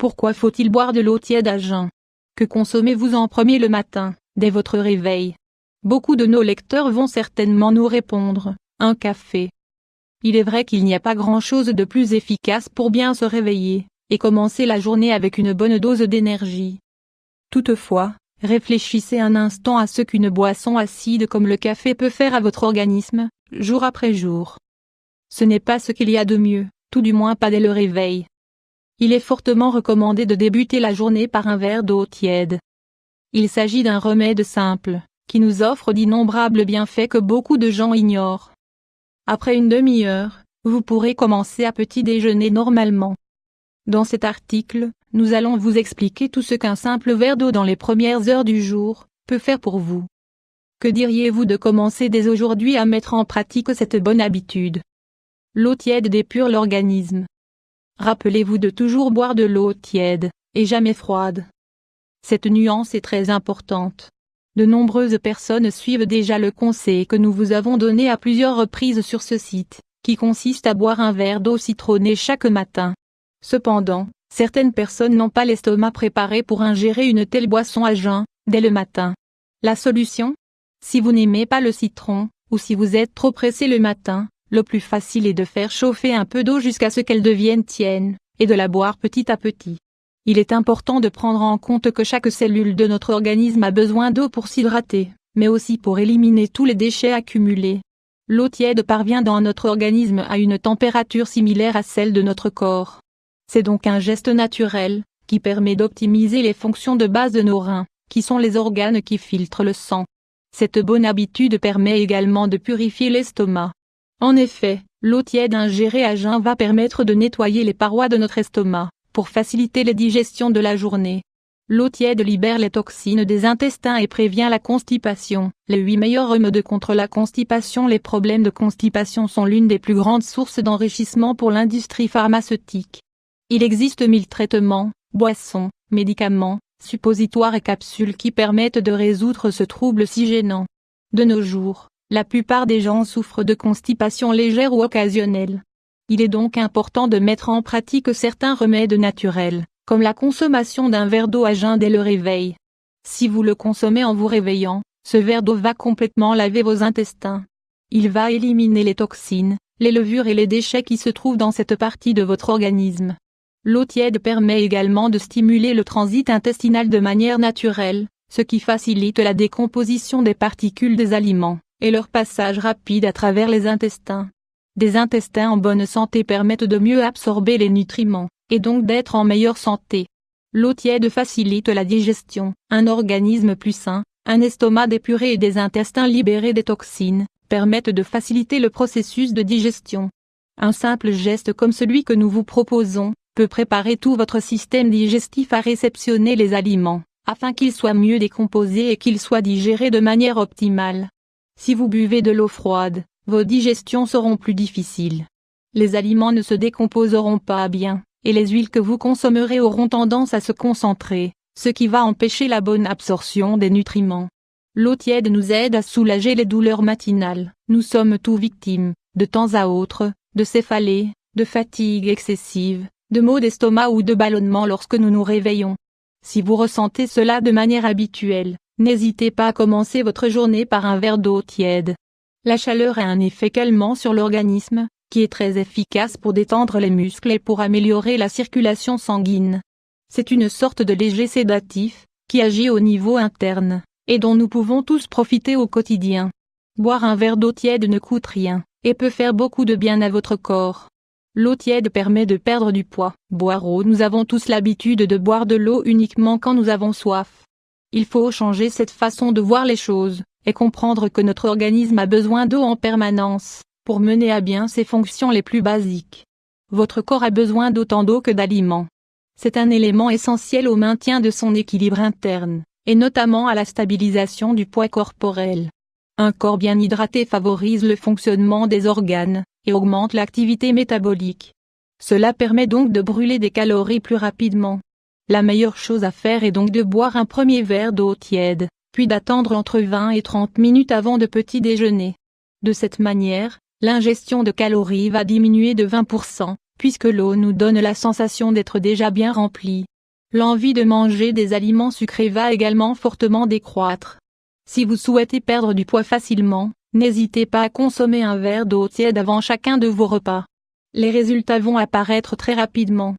Pourquoi faut-il boire de l'eau tiède à jeun? Que consommez-vous en premier le matin, dès votre réveil? Beaucoup de nos lecteurs vont certainement nous répondre, un café. Il est vrai qu'il n'y a pas grand-chose de plus efficace pour bien se réveiller, et commencer la journée avec une bonne dose d'énergie. Toutefois, réfléchissez un instant à ce qu'une boisson acide comme le café peut faire à votre organisme, jour après jour. Ce n'est pas ce qu'il y a de mieux, tout du moins pas dès le réveil. Il est fortement recommandé de débuter la journée par un verre d'eau tiède. Il s'agit d'un remède simple, qui nous offre d'innombrables bienfaits que beaucoup de gens ignorent. Après une demi-heure, vous pourrez commencer à petit déjeuner normalement. Dans cet article, nous allons vous expliquer tout ce qu'un simple verre d'eau dans les premières heures du jour peut faire pour vous. Que diriez-vous de commencer dès aujourd'hui à mettre en pratique cette bonne habitude? L'eau tiède dépure l'organisme. Rappelez-vous de toujours boire de l'eau tiède, et jamais froide. Cette nuance est très importante. De nombreuses personnes suivent déjà le conseil que nous vous avons donné à plusieurs reprises sur ce site, qui consiste à boire un verre d'eau citronnée chaque matin. Cependant, certaines personnes n'ont pas l'estomac préparé pour ingérer une telle boisson à jeun, dès le matin. La solution? Si vous n'aimez pas le citron, ou si vous êtes trop pressé le matin, le plus facile est de faire chauffer un peu d'eau jusqu'à ce qu'elle devienne tiède, et de la boire petit à petit. Il est important de prendre en compte que chaque cellule de notre organisme a besoin d'eau pour s'hydrater, mais aussi pour éliminer tous les déchets accumulés. L'eau tiède parvient dans notre organisme à une température similaire à celle de notre corps. C'est donc un geste naturel, qui permet d'optimiser les fonctions de base de nos reins, qui sont les organes qui filtrent le sang. Cette bonne habitude permet également de purifier l'estomac. En effet, l'eau tiède ingérée à jeun va permettre de nettoyer les parois de notre estomac, pour faciliter les digestions de la journée. L'eau tiède libère les toxines des intestins et prévient la constipation. Les 8 meilleurs remèdes contre la constipation. Les problèmes de constipation sont l'une des plus grandes sources d'enrichissement pour l'industrie pharmaceutique. Il existe 1000 traitements, boissons, médicaments, suppositoires et capsules qui permettent de résoudre ce trouble si gênant. De nos jours, la plupart des gens souffrent de constipation légère ou occasionnelle. Il est donc important de mettre en pratique certains remèdes naturels, comme la consommation d'un verre d'eau à jeun dès le réveil. Si vous le consommez en vous réveillant, ce verre d'eau va complètement laver vos intestins. Il va éliminer les toxines, les levures et les déchets qui se trouvent dans cette partie de votre organisme. L'eau tiède permet également de stimuler le transit intestinal de manière naturelle, ce qui facilite la décomposition des particules des aliments, et leur passage rapide à travers les intestins. Des intestins en bonne santé permettent de mieux absorber les nutriments, et donc d'être en meilleure santé. L'eau tiède facilite la digestion. Un organisme plus sain, un estomac épuré et des intestins libérés des toxines, permettent de faciliter le processus de digestion. Un simple geste comme celui que nous vous proposons, peut préparer tout votre système digestif à réceptionner les aliments, afin qu'ils soient mieux décomposés et qu'ils soient digérés de manière optimale. Si vous buvez de l'eau froide, vos digestions seront plus difficiles. Les aliments ne se décomposeront pas bien, et les huiles que vous consommerez auront tendance à se concentrer, ce qui va empêcher la bonne absorption des nutriments. L'eau tiède nous aide à soulager les douleurs matinales. Nous sommes tous victimes, de temps à autre, de céphalées, de fatigue excessive, de maux d'estomac ou de ballonnements lorsque nous nous réveillons. Si vous ressentez cela de manière habituelle, n'hésitez pas à commencer votre journée par un verre d'eau tiède. La chaleur a un effet calmant sur l'organisme, qui est très efficace pour détendre les muscles et pour améliorer la circulation sanguine. C'est une sorte de léger sédatif, qui agit au niveau interne, et dont nous pouvons tous profiter au quotidien. Boire un verre d'eau tiède ne coûte rien, et peut faire beaucoup de bien à votre corps. L'eau tiède permet de perdre du poids. Boire eau. Nous avons tous l'habitude de boire de l'eau uniquement quand nous avons soif. Il faut changer cette façon de voir les choses, et comprendre que notre organisme a besoin d'eau en permanence, pour mener à bien ses fonctions les plus basiques. Votre corps a besoin d'autant d'eau que d'aliments. C'est un élément essentiel au maintien de son équilibre interne, et notamment à la stabilisation du poids corporel. Un corps bien hydraté favorise le fonctionnement des organes, et augmente l'activité métabolique. Cela permet donc de brûler des calories plus rapidement. La meilleure chose à faire est donc de boire un premier verre d'eau tiède, puis d'attendre entre 20 et 30 minutes avant de petit déjeuner. De cette manière, l'ingestion de calories va diminuer de 20%, puisque l'eau nous donne la sensation d'être déjà bien remplie. L'envie de manger des aliments sucrés va également fortement décroître. Si vous souhaitez perdre du poids facilement, n'hésitez pas à consommer un verre d'eau tiède avant chacun de vos repas. Les résultats vont apparaître très rapidement.